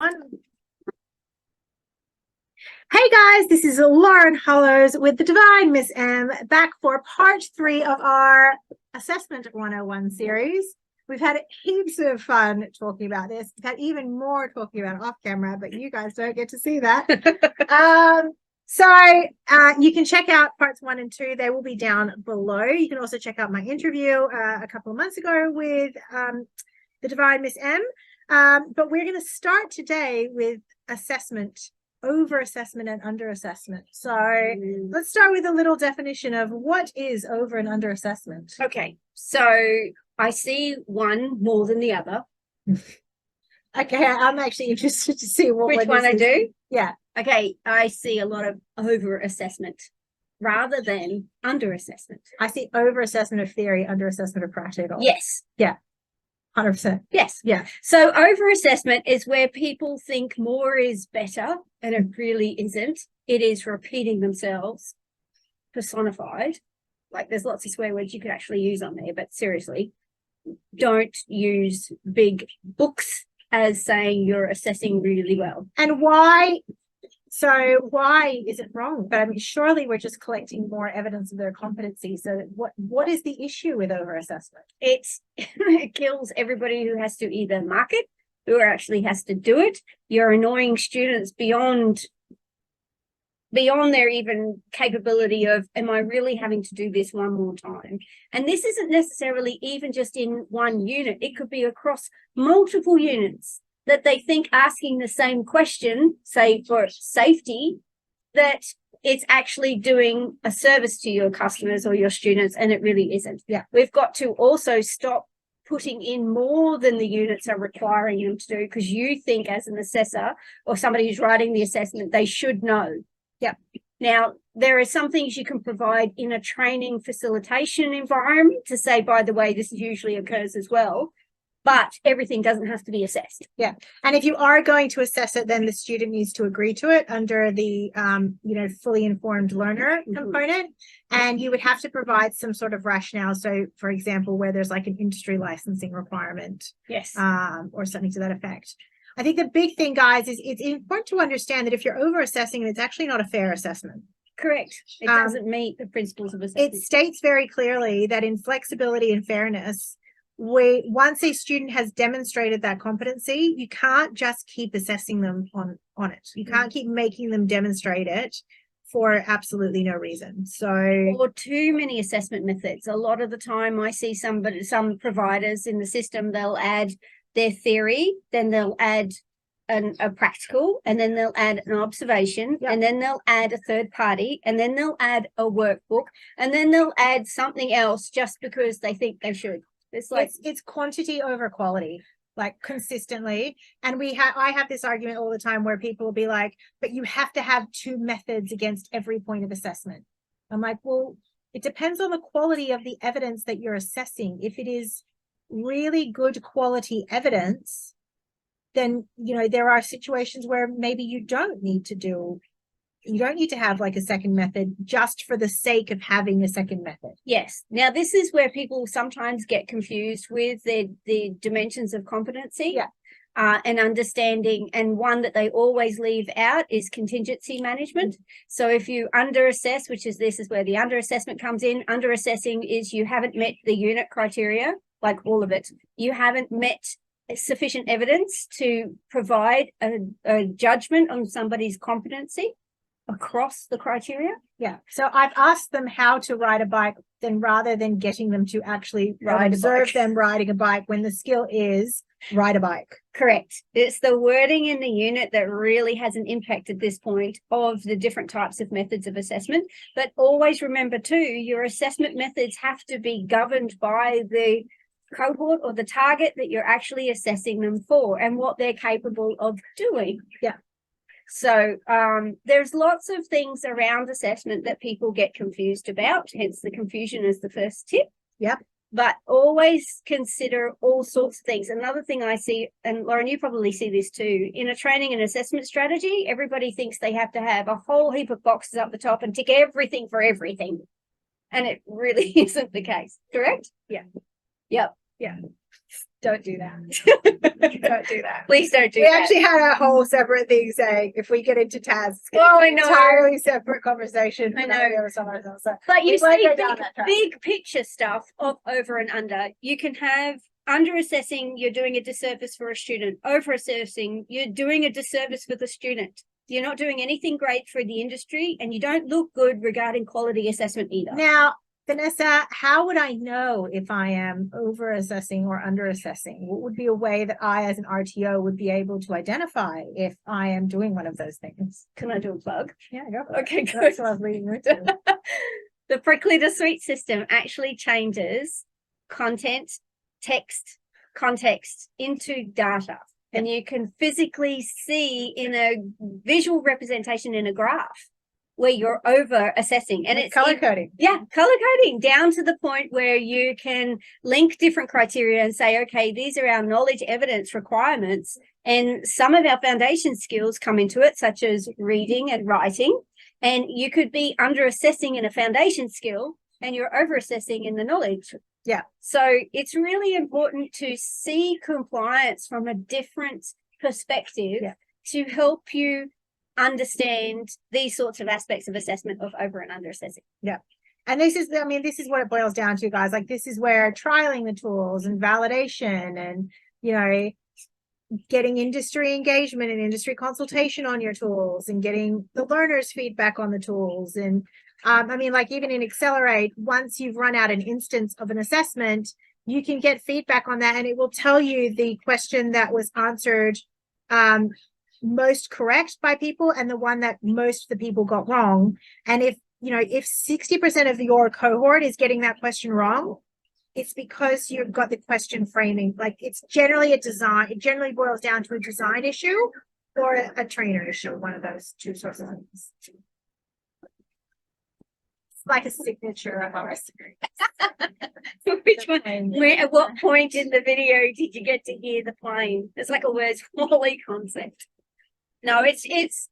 Hey guys, this is Lauren Hollows with the Divine Miss M, back for part 3 of our Assessment 101 series. We've had heaps of fun talking about this. We've had even more talking about it off camera, but you guys don't get to see that. You can check out parts 1 and 2. They will be down below. You can also check out my interview a couple of months ago with the Divine Miss M. But we're going to start today with assessment, over assessment and under assessment. So let's start with a little definition of what is over and under assessment. Okay, so I see one more than the other. Okay, I'm actually interested to see which one I do. Yeah. Okay, I see a lot of over assessment rather than under assessment. I see over assessment of theory, under assessment of practical. Yes. Yeah. 100%. Yes. Yeah. So over assessment is where people think more is better, and it really isn't. It is repeating themselves, personified. Like there's lots of swear words you could actually use on there, but seriously, don't use big books as saying you're assessing really well. And why? So why is it wrong? But I mean, surely we're just collecting more evidence of their competency. So what is the issue with over-assessment? It kills everybody who has to either mark it, who actually has to do it. You're annoying students beyond their even capability of, am I really having to do this one more time? And this isn't necessarily even just in one unit. It could be across multiple units, that they think asking the same question, say for safety, that it's actually doing a service to your customers or your students, and it really isn't. Yeah. We've got to also stop putting in more than the units are requiring them to do, because you think as an assessor or somebody who's writing the assessment, they should know. Yeah. Now, there are some things you can provide in a training facilitation environment to say, by the way, this usually occurs as well. But everything doesn't have to be assessed. Yeah. And if you are going to assess it, then the student needs to agree to it under the, fully informed learner component. And you would have to provide some sort of rationale. So, for example, where there's like an industry licensing requirement. Yes. Or something to that effect. I think the big thing, guys, is it's important to understand that if you're over assessing, it's actually not a fair assessment. Correct. It doesn't meet the principles of assessment. It states very clearly that in flexibility and fairness, once a student has demonstrated that competency, you can't just keep assessing them on it. You can't keep making them demonstrate it for absolutely no reason. So, or too many assessment methods. A lot of the time I see some providers in the system, they'll add their theory, then they'll add a practical, and then they'll add an observation, and then they'll add a third party, and then they'll add a workbook, and then they'll add something else just because they think they should. It's quantity over quality, like consistently. And I have this argument all the time where people will be like, but you have to have 2 methods against every point of assessment. I'm like, well, it depends on the quality of the evidence that you're assessing. If it is really good quality evidence, then there are situations where maybe you don't need to have like a second method just for the sake of having a second method. Yes. Now, this is where people sometimes get confused with the dimensions of competency. Yeah. And understanding, and one that they always leave out is contingency management. So if you under assess, this is where the under assessment comes in. Under assessing is you haven't met the unit criteria, like all of it. You haven't met sufficient evidence to provide a judgment on somebody's competency across the criteria. Yeah. So I've asked them how to ride a bike, then rather than getting them to actually observe them riding a bike when the skill is ride a bike. Correct. It's the wording in the unit that really has an impact at this point of the different types of methods of assessment. But always remember too, your assessment methods have to be governed by the cohort or the target that you're actually assessing them for and what they're capable of doing. Yeah. So there's lots of things around assessment that people get confused about, hence the confusion is the first tip. Yep. But always consider all sorts of things. Another thing I see, and Lauren, you probably see this too, in a training and assessment strategy, everybody thinks they have to have a whole heap of boxes up the top and tick everything for everything. And it really isn't the case, correct? Yeah. Yep. Yeah. Don't do that. Don't do that. Please don't do We that. actually had a whole separate thing saying if we get into TAS, Oh, I know. entirely separate conversation. I for know. the other side. So But you we won't see go down that track. big picture stuff of over and under. You can have under assessing, you're doing a disservice for a student. Over assessing, you're doing a disservice for the student. You're not doing anything great for the industry, and you don't look good regarding quality assessment either. Now, Vanessa, how would I know if I am over assessing or under assessing? What would be a way that I, as an RTO, would be able to identify if I am doing one of those things? Can I do a plug? Yeah, go for Okay, it. good. That's what I was leading you to. The Prickly2Sweet system actually changes content, text, context into data. And you can physically see in a visual representation in a graph where you're over assessing. And it's color coding. Yeah, color coding down to the point where you can link different criteria and say, okay, these are our knowledge evidence requirements. And some of our foundation skills come into it, such as reading and writing. And you could be under assessing in a foundation skill and you're over assessing in the knowledge. Yeah. So it's really important to see compliance from a different perspective to help you understand these sorts of aspects of assessment of over and under assessing. Yeah. And this is, I mean, this is what it boils down to, guys. Like, this is where trialing the tools and validation and, you know, getting industry engagement and industry consultation on your tools and getting the learners' feedback on the tools. And I mean, like, even in Accelerate, once you've run out an instance of an assessment, you can get feedback on that, and it will tell you the question that was answered most correct by people and the one that most of the people got wrong. And if, you know, if 60% of your cohort is getting that question wrong, it's because you've got the question framing. Like, it's generally a design, it generally boils down to a design issue or a trainer issue, one of those two sorts of things. It's like a signature of ours. Which one? Where, at what point in the video did you get to hear the plane? It's like a words Wally concept. No, it's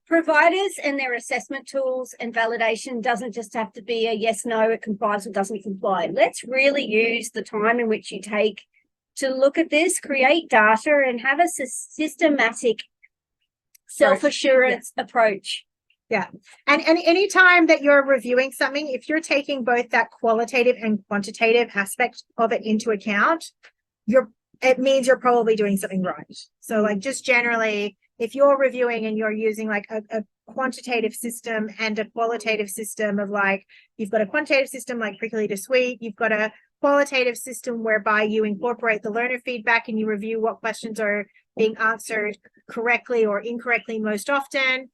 providers and their assessment tools and validation doesn't just have to be a yes, no, it complies or doesn't comply. Let's really use the time in which you take to look at this, create data, and have a systematic self-assurance approach. Yeah. And any time that you're reviewing something, if you're taking both that qualitative and quantitative aspect of it into account, it means you're probably doing something right. So, like, just generally, if you're reviewing and you're using like a quantitative system and a qualitative system of, like, you've got a quantitative system like Prickly2Sweet, you've got a qualitative system whereby you incorporate the learner feedback and you review what questions are being answered correctly or incorrectly most often,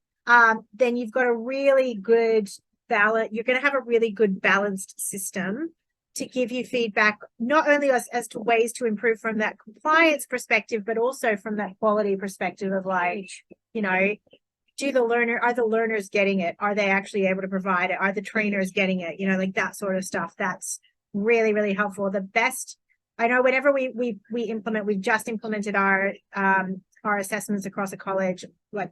then you've got a really good you're going to have a really good balanced system to give you feedback, not only as to ways to improve from that compliance perspective, but also from that quality perspective of, like, you know, are the learners getting it? Are they actually able to provide it? Are the trainers getting it? You know, like that sort of stuff. That's really, really helpful. The best, I know whenever we've just implemented our assessments across a college, like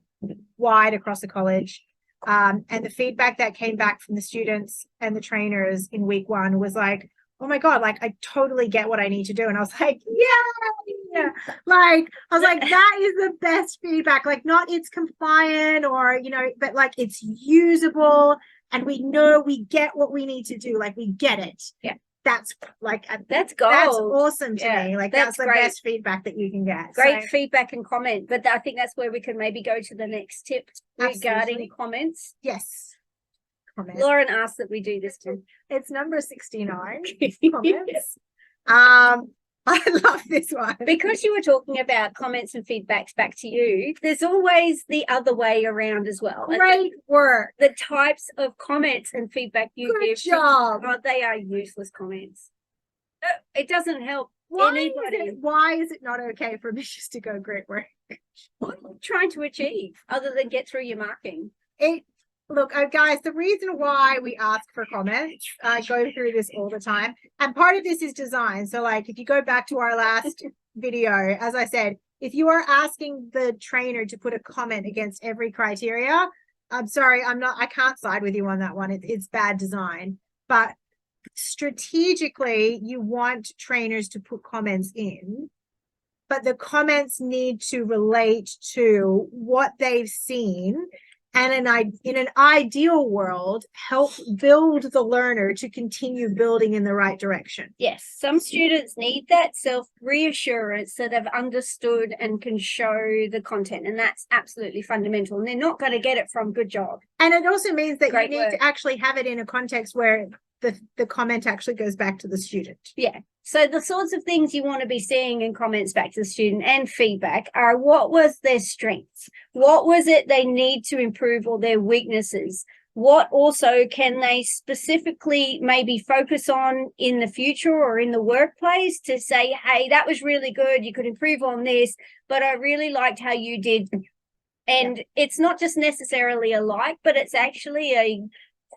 wide across the college. And the feedback that came back from the students and the trainers in week 1 was like, oh my God, like, I totally get what I need to do. And I was like, yeah, like, I was like, that is the best feedback. Like, not it's compliant or, you know, but like it's usable and we know we get what we need to do. Like, we get it. Yeah. That's like, that's gold. That's awesome to me. Like, that's the great. best feedback that you can get. Great feedback and comment. But I think that's where we can maybe go to the next tip regarding comments. Yes. Comments. Lauren asked that we do this one. It's number 69. Comments. I love this one. Because you were talking about comments and feedbacks back to you, there's always the other way around as well. Great work. The types of comments and feedback you give. Good job. They are useless comments. It doesn't help anybody. Why is it not okay for me just to go great work? What are you trying to achieve other than get through your marking? Look, guys, the reason why we ask for comments, go through this all the time, and part of this is design. So, like, if you go back to our last video, as I said, if you are asking the trainer to put a comment against every criteria, I'm sorry, I can't side with you on that one. It's bad design. But strategically you want trainers to put comments in, but the comments need to relate to what they've seen, and in an ideal world, help build the learner to continue building in the right direction. Yes, some students need that self-reassurance that they've understood and can show the content, and that's absolutely fundamental. And they're not going to get it from good job. And it also means that Great you need work. to actually have it in a context where the comment actually goes back to the student. Yeah. So the sorts of things you want to be seeing in comments back to the student and feedback are what was their strengths? What was it they need to improve, or their weaknesses? What also can they specifically maybe focus on in the future or in the workplace to say, hey, that was really good. You could improve on this, but I really liked how you did. And it's not just necessarily a like, but it's actually a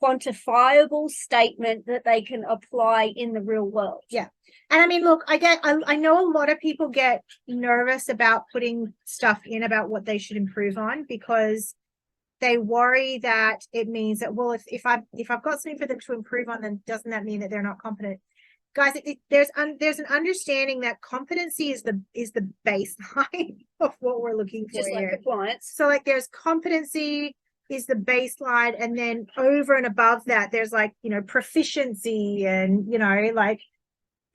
quantifiable statement that they can apply in the real world. Yeah. And I mean, look, I know a lot of people get nervous about putting stuff in about what they should improve on, because they worry that it means that, well, if I've got something for them to improve on, then doesn't that mean that they're not competent? Guys, there's an understanding that competency is the baseline of what we're looking for Just like here. compliance. So like there's competency is the baseline, and then over and above that, there's like, you know, proficiency and, you know, like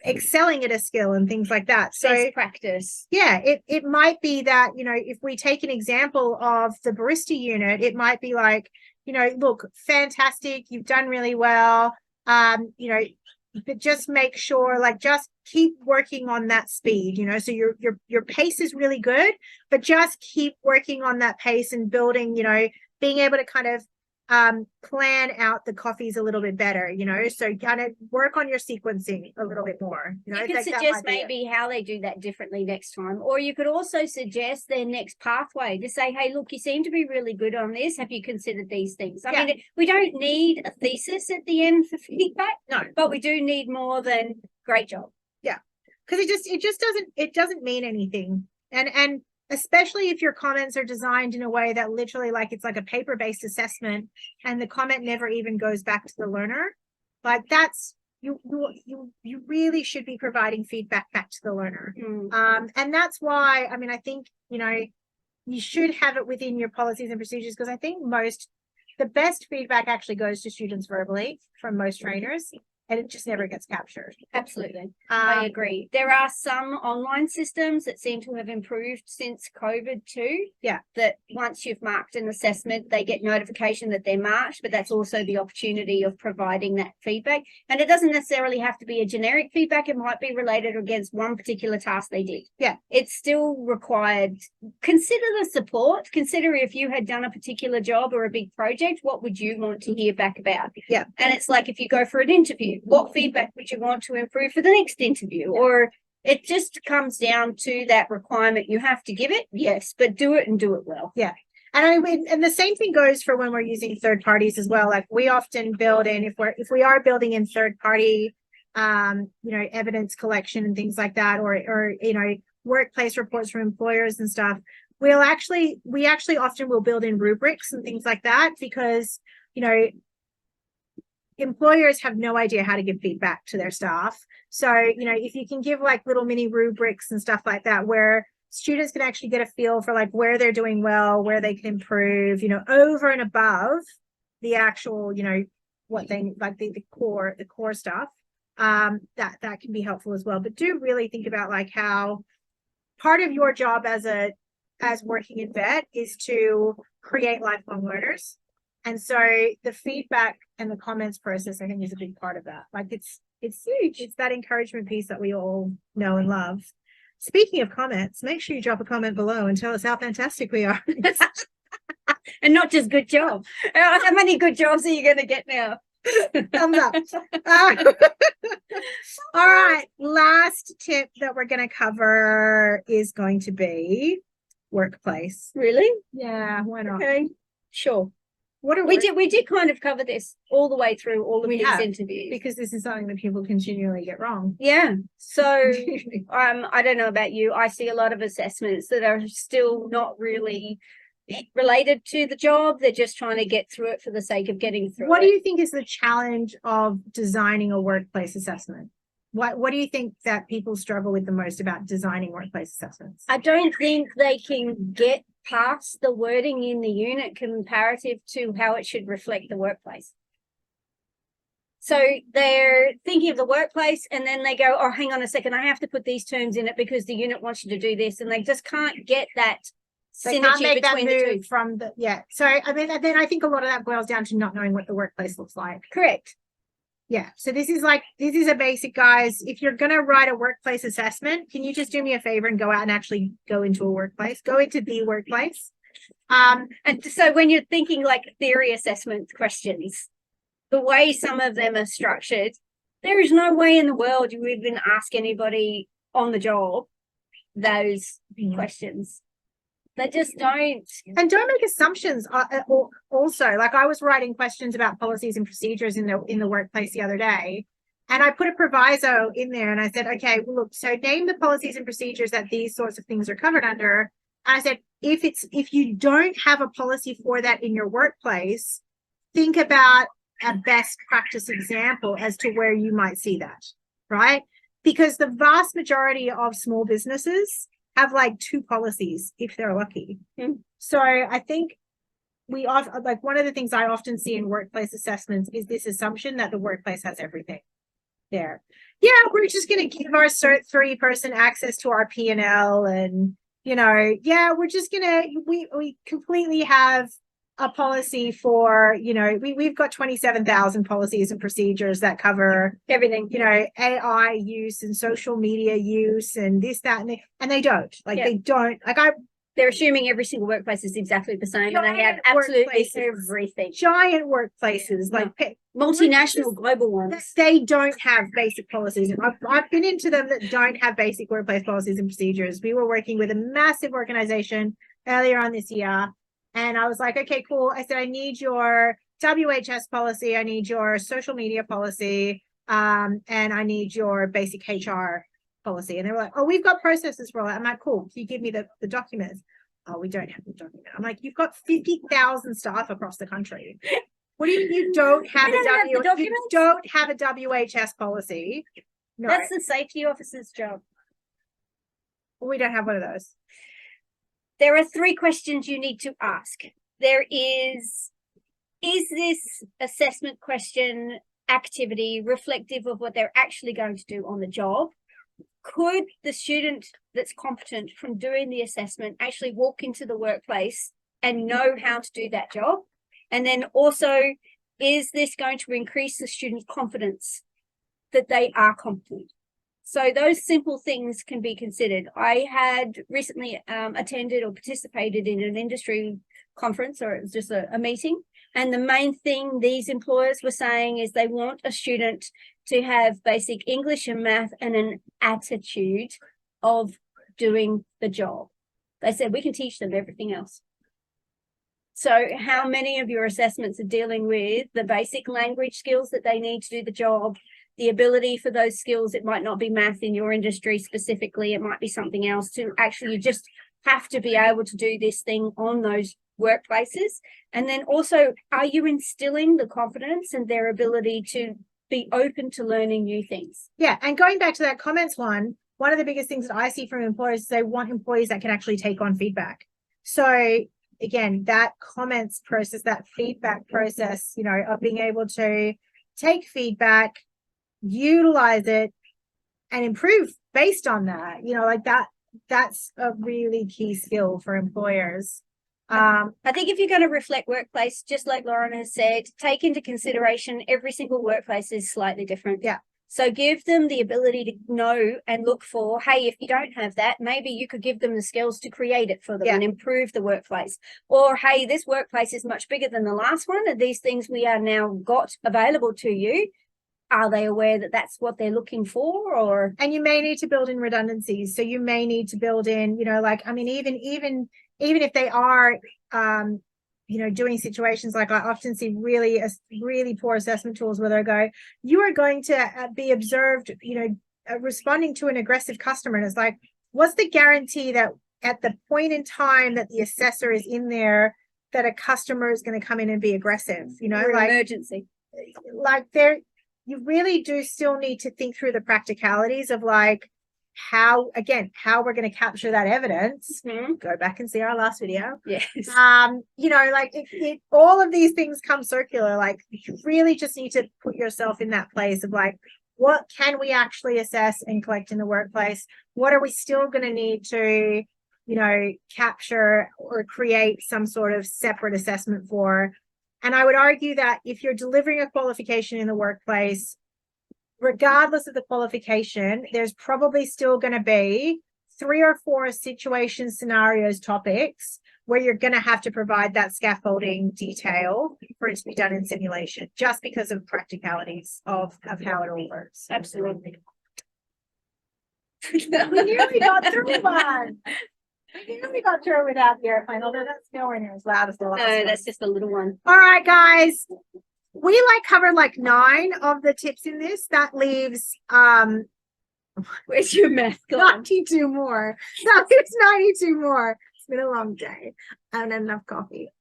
excelling at a skill and things like that. So best practice. yeah, it might be that, you know, if we take an example of the barista unit, it might be like, you know, look, fantastic, you've done really well, you know, but just make sure, like, just keep working on that speed, you know, so your pace is really good, but just keep working on that pace and building, you know, being able to kind of plan out the coffees a little bit better, you know, so kind of work on your sequencing a little bit more. You know, You can suggest maybe how they do that differently next time, or you could also suggest their next pathway to say, hey, look, you seem to be really good on this. Have you considered these things? I mean, we don't need a thesis at the end for feedback, no, but we do need more than great job. Yeah, because it doesn't mean anything, and especially if your comments are designed in a way that literally, like, it's like a paper-based assessment and the comment never even goes back to the learner. Like, that's you really should be providing feedback back to the learner. And that's why, I mean, I think, you know, you should have it within your policies and procedures, because I think the best feedback actually goes to students verbally from most trainers, and it just never gets captured. Absolutely. I agree. There are some online systems that seem to have improved since COVID too. Yeah. That once you've marked an assessment, they get notification that they're marked, but that's also the opportunity of providing that feedback. And it doesn't necessarily have to be a generic feedback. It might be related against one particular task they did. Yeah. It's still required. Consider the support. Consider if you had done a particular job or a big project, what would you want to hear back about? Yeah. And it's like, if you go for an interview, what feedback would you want to improve for the next interview? Yeah. Or it just comes down to that requirement. You have to give it, yes, but do it and do it well. Yeah. And I mean, and the same thing goes for when we're using third parties as well. Like, we often build in, if we are building in third party, you know, evidence collection and things like that, or, you know, workplace reports from employers and stuff, we actually often will build in rubrics and things like that, because, you know, employers have no idea how to give feedback to their staff. So, you know, if you can give like little mini rubrics and stuff like that, where students can actually get a feel for like where they're doing well, where they can improve, you know, over and above the actual, you know, what they like, the core stuff, that can be helpful as well. But do really think about like how part of your job as working in vet is to create lifelong learners. And so the feedback and the comments process, I think, is a big part of that. Like, it's huge. It's that encouragement piece that we all know and love. Speaking of comments, make sure you drop a comment below and tell us how fantastic we are. And not just good job. How many good jobs are you going to get now? Thumbs up. All right. Last tip that we're going to cover is going to be workplace. Really? Yeah, why not? Okay, sure. We did kind of cover this all the way through all of these interviews, because this is something that people continually get wrong. Yeah. So I don't know about you. I see a lot of assessments that are still not really related to the job. They're just trying to get through it for the sake of getting through What it. do you think is the challenge of designing a workplace assessment? What do you think that people struggle with the most about designing workplace assessments? I don't think they can get past the wording in the unit comparative to how it should reflect the workplace. So they're thinking of the workplace and then they go, oh, hang on a second, I have to put these terms in it because the unit wants you to do this. And they just can't get that They can't synergy make that between the two. move from the, yeah. So, I mean, then I think a lot of that boils down to not knowing what the workplace looks like. Correct. Yeah. So this is a basic, guys. If you're going to write a workplace assessment, can you just do me a favor and go out and actually go into a workplace, go into the workplace? And so when you're thinking like theory assessment questions, the way some of them are structured, there is no way in the world you even ask anybody on the job those questions. They just don't. And don't make assumptions. Also, like I was writing questions about policies and procedures in the workplace the other day, and I put a proviso in there, and I said, okay, well, look, so name the policies and procedures that these sorts of things are covered under. And I said, if you don't have a policy for that in your workplace, think about a best practice example as to where you might see that, right? Because the vast majority of small businesses have like 2 policies if they're lucky. So I think we often, like, one of the things I often see in workplace assessments is this assumption that the workplace has everything there. Yeah, we're just going to give our Cert 3 person access to our P&L, and yeah, we're just gonna we completely have a policy for, we've got 27,000 policies and procedures that cover everything, AI use and social media use and this, that, and they don't. They don't. They're assuming every single workplace is exactly the same, and they have absolutely everything. Giant workplaces, multinational global ones. They don't have basic policies. I've been into them that don't have basic workplace policies and procedures. We were working with a massive organization earlier on this year. And I was like, okay, cool. I said, I need your WHS policy. I need your social media policy. And I need your basic HR policy. And they were like, oh, we've got processes for all that. I'm like, cool. Can you give me the documents? Oh, we don't have the document. I'm like, you've got 50,000 staff across the country. What do you don't have you don't have a WHS policy? No. That's the safety officer's job. We don't have one of those. There are 3 questions you need to ask. There is this assessment question activity reflective of what they're actually going to do on the job? Could the student that's competent from doing the assessment actually walk into the workplace and know how to do that job? And then also, is this going to increase the student's confidence that they are competent? So those simple things can be considered. I had recently attended or participated in an industry conference, or it was just a meeting. And the main thing these employers were saying is they want a student to have basic English and math and an attitude of doing the job. They said, we can teach them everything else. So how many of your assessments are dealing with the basic language skills that they need to do the job, the ability for those skills? It might not be math in your industry specifically, it might be something else. To actually, you just have to be able to do this thing on those workplaces. And then also, are you instilling the confidence and their ability to be open to learning new things? Yeah, and going back to that comments one of the biggest things that I see from employers is they want employees that can actually take on feedback. So again, that comments process, that feedback process, of being able to take feedback, utilize it, and improve based on that, that's a really key skill for employers. I think if you're going to reflect workplace, just like Lauren has said, take into consideration every single workplace is slightly different. Yeah. So give them the ability to know and look for, hey, if you don't have that, maybe you could give them the skills to create it for them and improve the workplace. Or, hey, this workplace is much bigger than the last one, and these things we are now got available to you. Are they aware that that's what they're looking for? Or and you may need to build in redundancies. So you may need to build in, even if they are, doing situations like I often see really poor assessment tools where they go, you are going to be observed, responding to an aggressive customer. And it's like, what's the guarantee that at the point in time that the assessor is in there, that a customer is going to come in and be aggressive, you know, Or an like emergency. there, you really do still need to think through the practicalities of like how we're going to capture that evidence. Go back and see our last video. Yes. You know, like all of these things come circular. Like you really just need to put yourself in that place of like, what can we actually assess and collect in the workplace? What are we still going to need to, you know, capture or create some sort of separate assessment for? And I would argue that if you're delivering a qualification in the workplace, regardless of the qualification, there's probably still going to be 3 or 4 situation scenarios, topics where you're going to have to provide that scaffolding detail for it to be done in simulation, just because of practicalities of how it all works. Absolutely. We nearly got through one. We nearly got through without the airplane, although that's nowhere near as loud as the last No, one. that's just a little one. All right, guys. We like covered like 9 of the tips in this. That leaves Where's your math gone? 92 more. That leaves 92 more. It's been a long day. I haven't had enough coffee.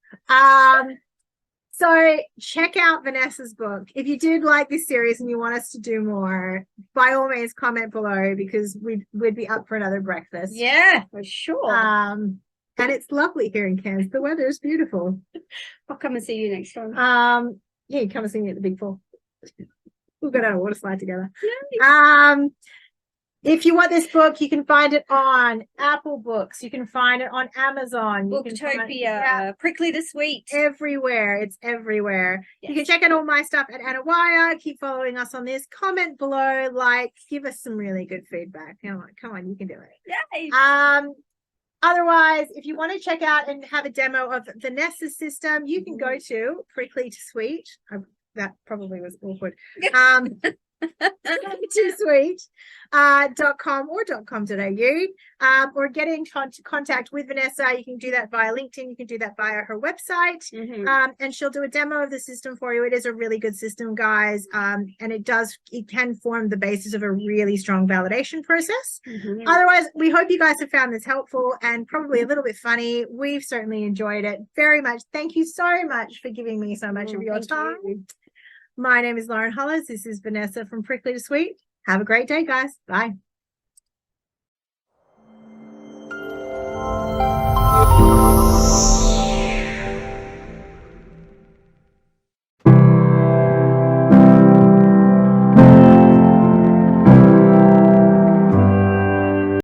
So check out Vanessa's book. If you did like this series and you want us to do more, by all means comment below, because we'd be up for another breakfast. Yeah, for sure. And it's lovely here in Cairns. The weather is beautiful. I'll come and see you next time. Yeah, come and see me at the Big Four. We'll go down a water slide together. Nice. If you want this book, you can find it on Apple Books. You can find it on Amazon. You can find Booktopia, Prickly2Sweet. Everywhere. It's everywhere. Yes. You can check out all my stuff at Aniwaya. Keep following us on this. Comment below. Like, give us some really good feedback. Come on, you can do it. Yay. Otherwise, if you want to check out and have a demo of Vanessa's system, you can go to Prickly2Sweet. That probably was awkward. Prickly2Sweet.com or .com.au, or get in contact with Vanessa. You can do that via LinkedIn. You can do that via her website, and she'll do a demo of the system for you. It is a really good system, guys, and it can form the basis of a really strong validation process. Otherwise, we hope you guys have found this helpful and probably a little bit funny. We've certainly enjoyed it very much. Thank you so much for giving me so much of your time. My name is Lauren Hollis. This is Vanessa from Prickly2Sweet. Have a great day, guys. Bye.